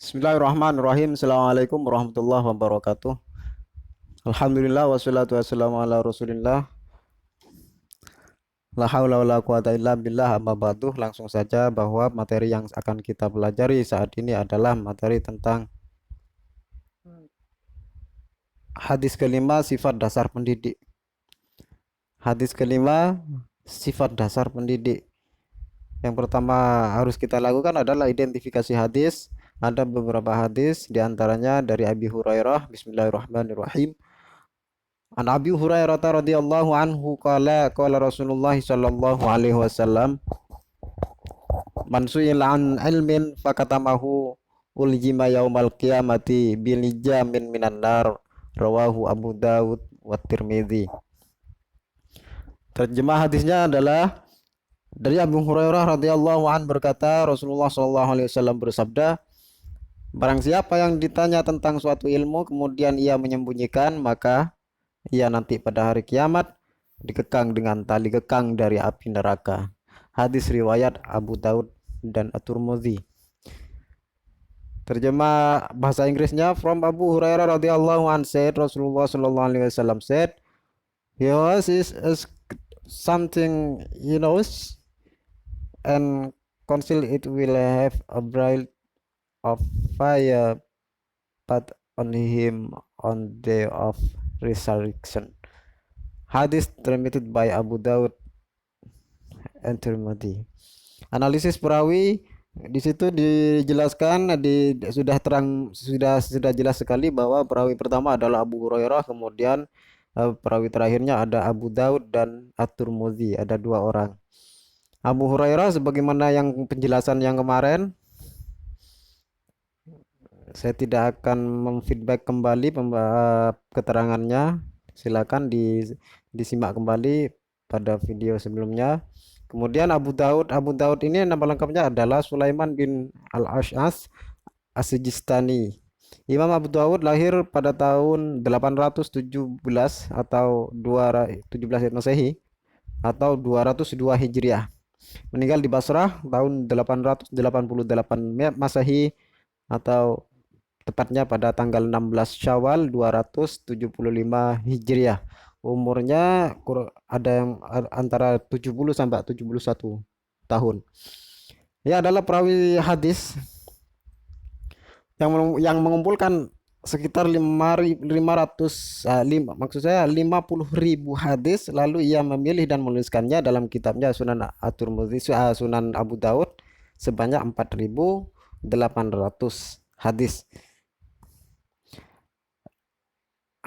Bismillahirrahmanirrahim. Assalamualaikum warahmatullahi wabarakatuh. Alhamdulillah wassalatu wassalamu ala Rasulillah. La haula wala quwata illa billah amma ba'du. Langsung saja bahwa materi yang akan kita pelajari saat ini adalah materi tentang hadis kelima sifat dasar pendidik. Hadis kelima sifat dasar pendidik. Yang pertama harus kita lakukan adalah identifikasi hadis. Ada beberapa hadis diantaranya dari Abi Hurairah. Bismillahirrahmanirrahim. An Abi Hurairah radhiyallahu anhu qala qala Rasulullah sallallahu alaihi wasallam man su'ila an ilmin fakatamahu uljima yaumal qiyamati bil jamin minan nar rawahu Abu Dawud wa Tirmidzi. Terjemah hadisnya adalah dari Abu Hurairah radhiyallahu an berkata, Rasulullah sallallahu alaihi wasallam bersabda, barang siapa yang ditanya tentang suatu ilmu kemudian ia menyembunyikan, maka ia nanti pada hari kiamat dikekang dengan tali kekang dari api neraka. Hadis riwayat Abu Daud dan At-Tirmidzi. Terjemah bahasa Inggrisnya, from Abu Hurairah radhiyallahu anhu said, Rasulullah sallallahu alaihi wasallam said, yours is something he knows and conceal it will have a bright of fire but on him on day of resurrection. Hadis transmitted by Abu Daud and Tirmidzi. Analisis perawi di situ dijelaskan sudah jelas sekali bahwa perawi pertama adalah Abu Hurairah, kemudian perawi terakhirnya ada Abu Daud dan At-Tirmidzi, ada dua orang. Abu Hurairah sebagaimana yang penjelasan yang kemarin, saya tidak akan memfeedback kembali keterangannya. Silakan disimak kembali pada video sebelumnya. Kemudian Abu Daud ini nama lengkapnya adalah Sulaiman bin Al-Ash'as As-Sijistani. Imam Abu Daud lahir pada tahun 817 atau 217 Masehi atau 202 Hijriah. Meninggal di Basrah tahun 888 Masehi atau tepatnya pada tanggal 16 Syawal 275 Hijriah. Umurnya ada yang antara 70 sampai 71 tahun. Ia adalah perawi hadis yang mengumpulkan sekitar 50.000 hadis, lalu ia memilih dan menuliskannya dalam kitabnya Sunan At-Tirmidzi, Sunan Abu Daud sebanyak 4.800 hadis.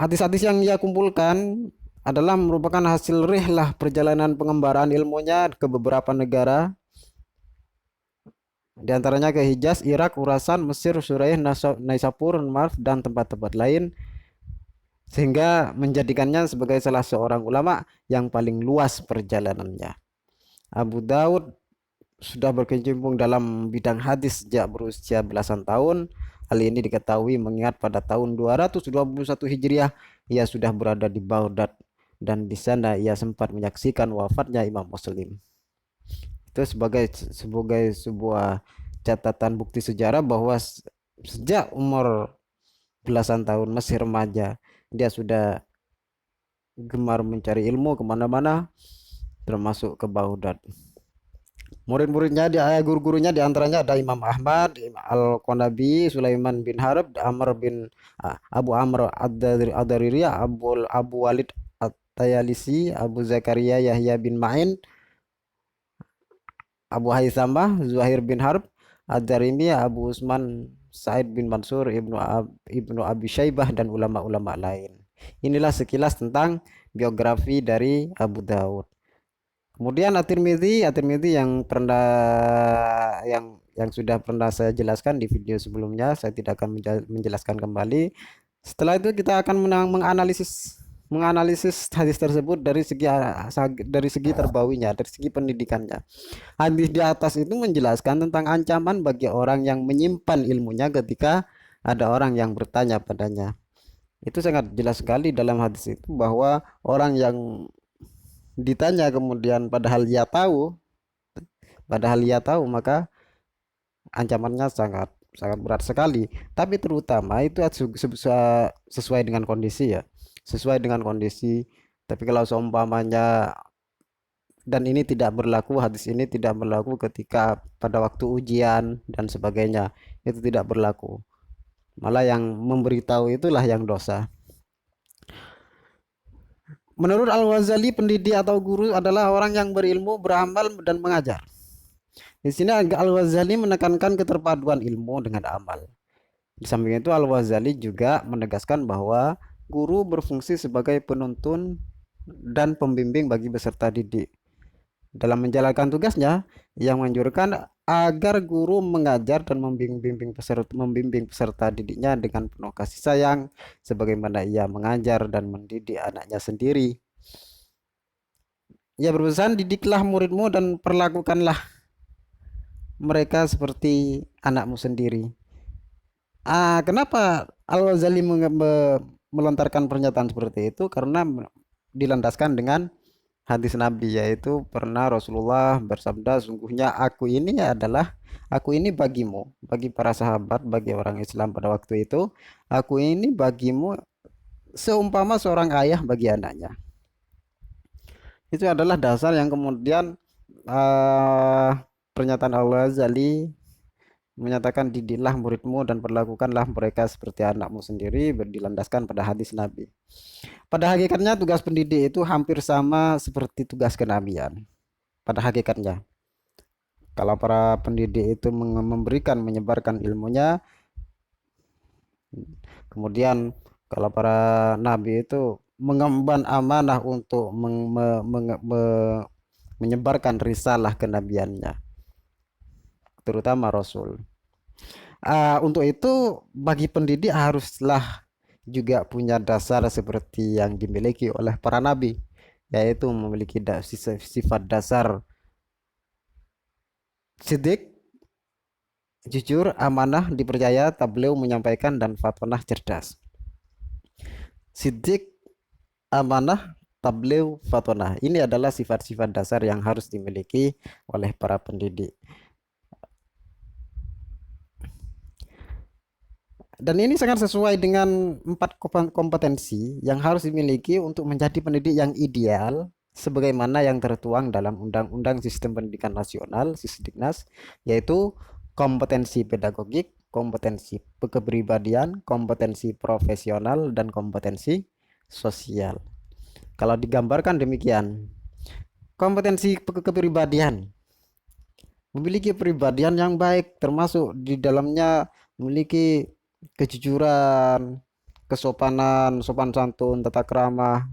Hadis-hadis yang ia kumpulkan adalah merupakan hasil rihlah perjalanan pengembaraan ilmunya ke beberapa negara, di antaranya ke Hijaz, Irak, Khurasan, Mesir, Suriah, Naisapur, Marv, dan tempat-tempat lain, sehingga menjadikannya sebagai salah seorang ulama yang paling luas perjalanannya. Abu Daud sudah berkecimpung dalam bidang hadis sejak berusia belasan tahun. Hal ini diketahui mengingat pada tahun 221 Hijriah ia sudah berada di Baghdad dan di sana ia sempat menyaksikan wafatnya Imam Muslim. Itu sebagai sebuah catatan bukti sejarah bahwa sejak umur belasan tahun, masih remaja, dia sudah gemar mencari ilmu kemana-mana, termasuk ke Baghdad. Murid-muridnya, guru-gurunya diantaranya ada Imam Ahmad, Al-Qanabi, Sulaiman bin Harb, Abu Amr Ad-Dariri, Abu Walid At-Tayalisi, Abu Zakaria Yahya bin Ma'in, Abu Haythamah, Zuhair bin Harb, Ad-Darimi, Abu Usman Said bin Mansur, Ibnu Abi Syaibah, dan ulama-ulama lain. Inilah sekilas tentang biografi dari Abu Daud. Kemudian At-Tirmidzi yang sudah pernah saya jelaskan di video sebelumnya, saya tidak akan menjelaskan kembali. Setelah itu kita akan menganalisis hadis tersebut dari segi terbawinya, dari segi pendidikannya. Hadis di atas itu menjelaskan tentang ancaman bagi orang yang menyimpan ilmunya ketika ada orang yang bertanya padanya. Itu sangat jelas sekali dalam hadis itu bahwa orang yang ditanya kemudian padahal ia tahu, maka ancamannya sangat sangat berat sekali. Tapi terutama itu sesuai dengan kondisi ya, sesuai dengan kondisi. Tapi kalau seumpamanya, dan ini tidak berlaku, hadis ini tidak berlaku ketika pada waktu ujian dan sebagainya, itu tidak berlaku. Malah yang memberitahu itulah yang dosa. Menurut Al-Ghazali, pendidik atau guru adalah orang yang berilmu, beramal, dan mengajar. Di sini Al-Ghazali menekankan keterpaduan ilmu dengan amal. Di samping itu Al-Ghazali juga menegaskan bahwa guru berfungsi sebagai penuntun dan pembimbing bagi peserta didik. Dalam menjalankan tugasnya, yang menganjurkan agar guru mengajar dan membimbing peserta didiknya dengan penuh kasih sayang, sebagaimana ia mengajar dan mendidik anaknya sendiri. Ia berpesan, didiklah muridmu dan perlakukanlah mereka seperti anakmu sendiri. Kenapa Al-Ghazali melontarkan pernyataan seperti itu? Karena dilandaskan dengan hadis Nabi, yaitu pernah Rasulullah bersabda, sungguhnya aku ini bagimu, bagi para sahabat, bagi orang Islam pada waktu itu, aku ini bagimu seumpama seorang ayah bagi anaknya. Itu adalah dasar yang kemudian pernyataan Al-Ghazali menyatakan, didiklah muridmu dan perlakukanlah mereka seperti anakmu sendiri, dilandaskan pada hadis Nabi. Pada hakikatnya tugas pendidik itu hampir sama seperti tugas kenabian. Pada hakikatnya, kalau para pendidik itu menyebarkan ilmunya, kemudian kalau para nabi itu mengemban amanah untuk menyebarkan risalah kenabiannya, terutama Rasul. Untuk itu bagi pendidik haruslah juga punya dasar seperti yang dimiliki oleh para nabi, yaitu memiliki sifat dasar sidik, jujur, amanah, dipercaya, tabligh, menyampaikan, dan fatonah, cerdas. Sidik, amanah, tabligh, fatonah. Ini adalah sifat-sifat dasar yang harus dimiliki oleh para pendidik. Dan ini sangat sesuai dengan 4 kompetensi yang harus dimiliki untuk menjadi pendidik yang ideal, sebagaimana yang tertuang dalam Undang-Undang Sistem Pendidikan Nasional (Sisdiknas), yaitu kompetensi pedagogik, kompetensi kepribadian, kompetensi profesional, dan kompetensi sosial. Kalau digambarkan demikian, kompetensi kepribadian, memiliki kepribadian yang baik, termasuk di dalamnya memiliki kejujuran, kesopanan, sopan santun, tata krama,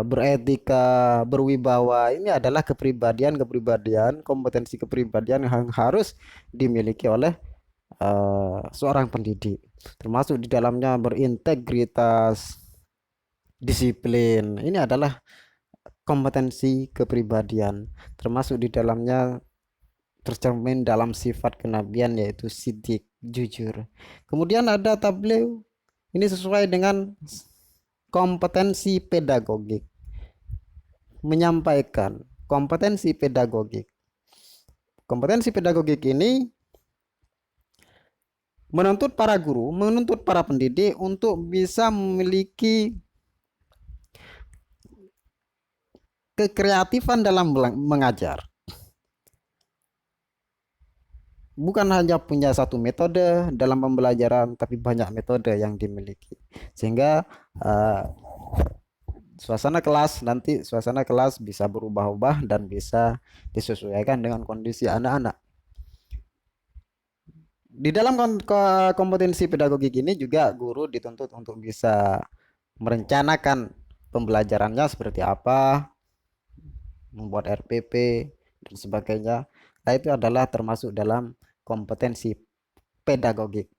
beretika, berwibawa. Ini adalah kepribadian, kompetensi kepribadian yang harus dimiliki oleh seorang pendidik. Termasuk di dalamnya berintegritas, disiplin. Ini adalah kompetensi kepribadian. Termasuk di dalamnya tercermin dalam sifat kenabian, yaitu sidik, jujur. Kemudian ada tabligh. Ini sesuai dengan kompetensi pedagogik, menyampaikan. Kompetensi pedagogik ini menuntut para guru, menuntut para pendidik untuk bisa memiliki kekreatifan dalam mengajar. Bukan hanya punya satu metode dalam pembelajaran, tapi banyak metode yang dimiliki, sehingga suasana kelas bisa berubah-ubah dan bisa disesuaikan dengan kondisi anak-anak. Di dalam kompetensi pedagogik ini juga guru dituntut untuk bisa merencanakan pembelajarannya seperti apa, membuat RPP dan sebagainya. Nah, itu adalah termasuk dalam kompetensi pedagogik.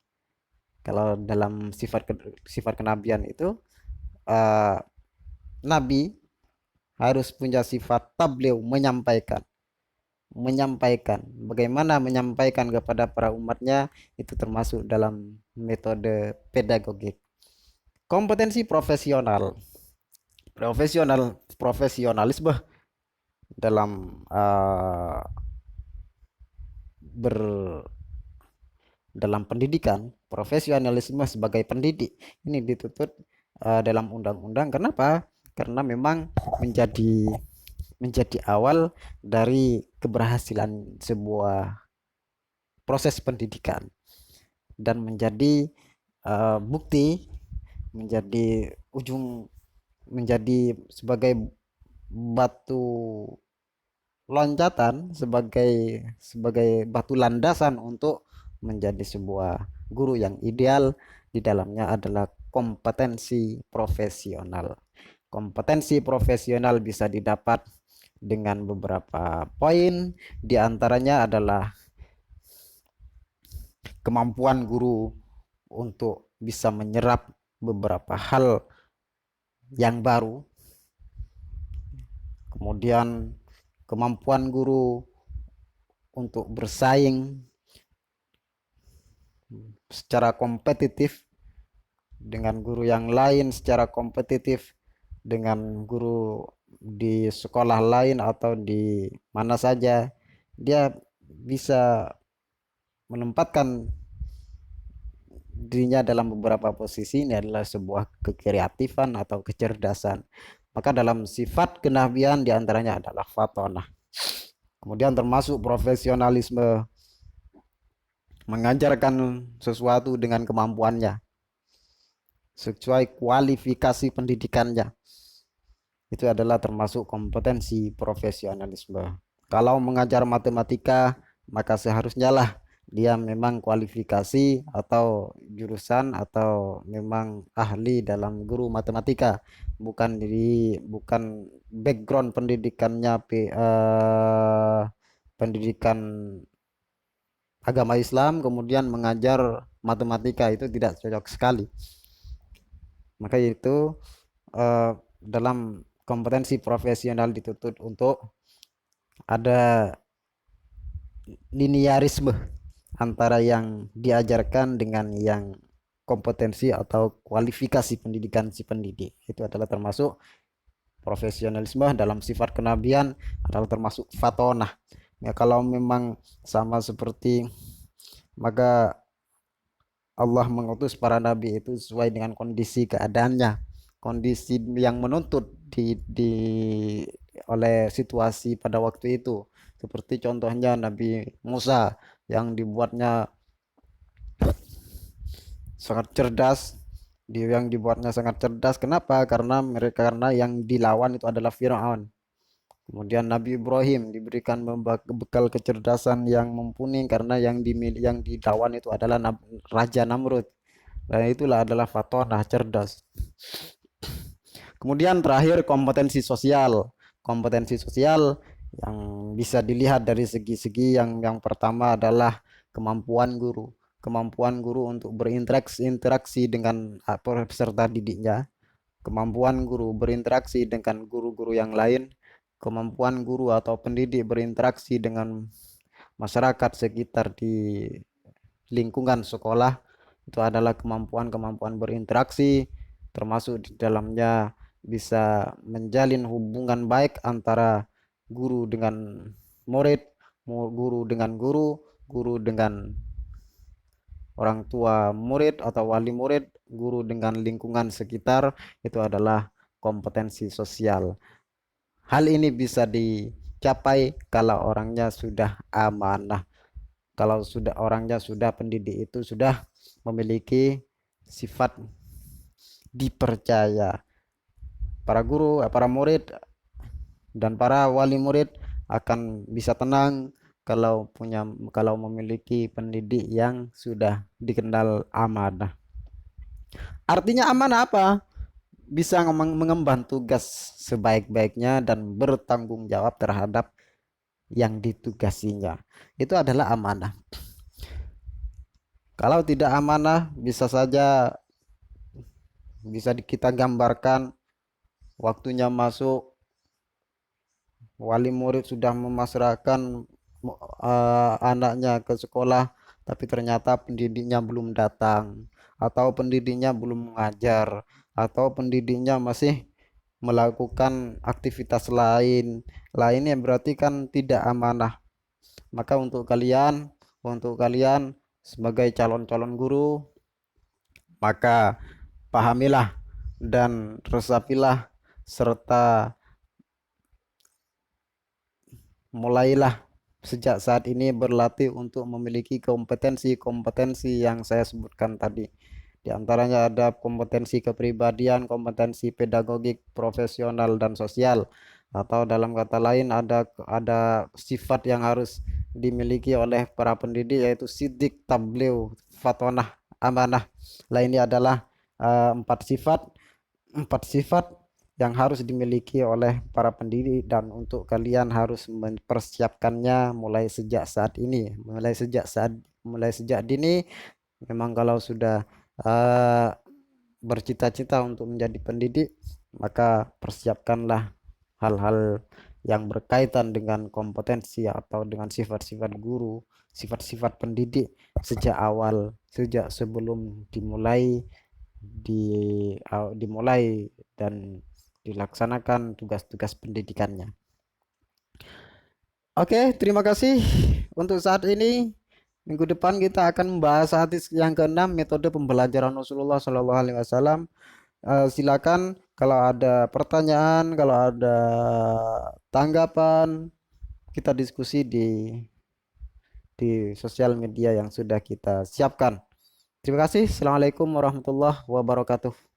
Kalau dalam sifat kenabian itu, nabi harus punya sifat tabligh, menyampaikan. Bagaimana menyampaikan kepada para umatnya, itu termasuk dalam metode pedagogik. Kompetensi profesionalisme dalam dalam pendidikan, profesionalisme sebagai pendidik ini dituntut dalam undang-undang. Kenapa? Karena memang menjadi menjadi awal dari keberhasilan sebuah proses pendidikan dan menjadi bukti, menjadi ujung, menjadi sebagai batu loncatan, sebagai batu landasan untuk menjadi sebuah guru yang ideal. Di dalamnya adalah kompetensi profesional. Kompetensi profesional bisa didapat dengan beberapa poin, di antaranya adalah kemampuan guru untuk bisa menyerap beberapa hal yang baru, kemudian kemampuan guru untuk bersaing secara kompetitif dengan guru yang lain, secara kompetitif dengan guru di sekolah lain atau di mana saja. Dia bisa menempatkan dirinya dalam beberapa posisi. Ini adalah sebuah kekreatifan atau kecerdasan. Maka dalam sifat kenabian diantaranya adalah fatonah. Kemudian termasuk profesionalisme, mengajarkan sesuatu dengan kemampuannya sesuai kualifikasi pendidikannya. Itu adalah termasuk kompetensi profesionalisme. Kalau mengajar matematika, maka seharusnya lah dia memang kualifikasi atau jurusan atau memang ahli dalam guru matematika, bukan background pendidikannya pendidikan agama Islam kemudian mengajar matematika, itu tidak cocok sekali. Maka itu dalam kompetensi profesional dituntut untuk ada linearisme antara yang diajarkan dengan yang kompetensi atau kualifikasi pendidikan si pendidik. Itu adalah termasuk profesionalisme. Dalam sifat kenabian adalah termasuk fatonah. Ya, kalau memang sama seperti, maka Allah mengutus para nabi itu sesuai dengan kondisi keadaannya, kondisi yang menuntut oleh situasi pada waktu itu. Seperti contohnya Nabi Musa yang dibuatnya sangat cerdas. Kenapa? Karena yang dilawan itu adalah Firaun. Kemudian Nabi Ibrahim diberikan bekal kecerdasan yang mumpuni karena yang dilawan itu adalah Raja Namrud. Dan itulah adalah fatonah, cerdas. Kemudian terakhir kompetensi sosial. Kompetensi sosial yang bisa dilihat dari segi-segi. Yang pertama adalah kemampuan guru. Kemampuan guru untuk berinteraksi dengan peserta didiknya. Kemampuan guru berinteraksi dengan guru-guru yang lain. Kemampuan guru atau pendidik berinteraksi dengan masyarakat sekitar di lingkungan sekolah. Itu adalah kemampuan-kemampuan berinteraksi, termasuk di dalamnya bisa menjalin hubungan baik antara guru dengan murid, guru dengan guru, guru dengan orang tua murid atau wali murid, guru dengan lingkungan sekitar. Itu adalah kompetensi sosial. Hal ini bisa dicapai kalau orangnya sudah amanah. Kalau orangnya sudah pendidik itu sudah memiliki sifat dipercaya. Para guru, para murid dan para wali murid akan bisa tenang kalau memiliki pendidik yang sudah dikenal amanah. Artinya amanah apa? Bisa mengemban tugas sebaik-baiknya dan bertanggung jawab terhadap yang ditugasinya. Itu adalah amanah. Kalau tidak amanah, bisa kita gambarkan waktunya masuk, wali murid sudah memasrahkan anaknya ke sekolah, tapi ternyata pendidiknya belum datang, atau pendidiknya belum mengajar, atau pendidiknya masih melakukan aktivitas lainnya, berarti kan tidak amanah. Maka untuk kalian sebagai calon-calon guru, maka pahamilah dan resapilah serta mulailah sejak saat ini berlatih untuk memiliki kompetensi-kompetensi yang saya sebutkan tadi. Di antaranya ada kompetensi kepribadian, kompetensi pedagogik, profesional, dan sosial. Atau dalam kata lain ada sifat yang harus dimiliki oleh para pendidik, yaitu sidik, tabligh, fatonah, amanah. Lah ini adalah empat sifat yang harus dimiliki oleh para pendidik, dan untuk kalian harus mempersiapkannya mulai sejak dini. Memang kalau sudah eh, bercita-cita untuk menjadi pendidik, maka persiapkanlah hal-hal yang berkaitan dengan kompetensi atau dengan sifat-sifat guru, sifat-sifat pendidik sejak awal, sejak sebelum dimulai dan dilaksanakan tugas-tugas pendidikannya. Oke, terima kasih untuk saat ini. Minggu depan kita akan membahas hadis yang keenam, metode pembelajaran Rasulullah Shallallahu Alaihi Wasallam. Silakan kalau ada pertanyaan, kalau ada tanggapan, kita diskusi di sosial media yang sudah kita siapkan. Terima kasih. Assalamualaikum warahmatullahi wabarakatuh.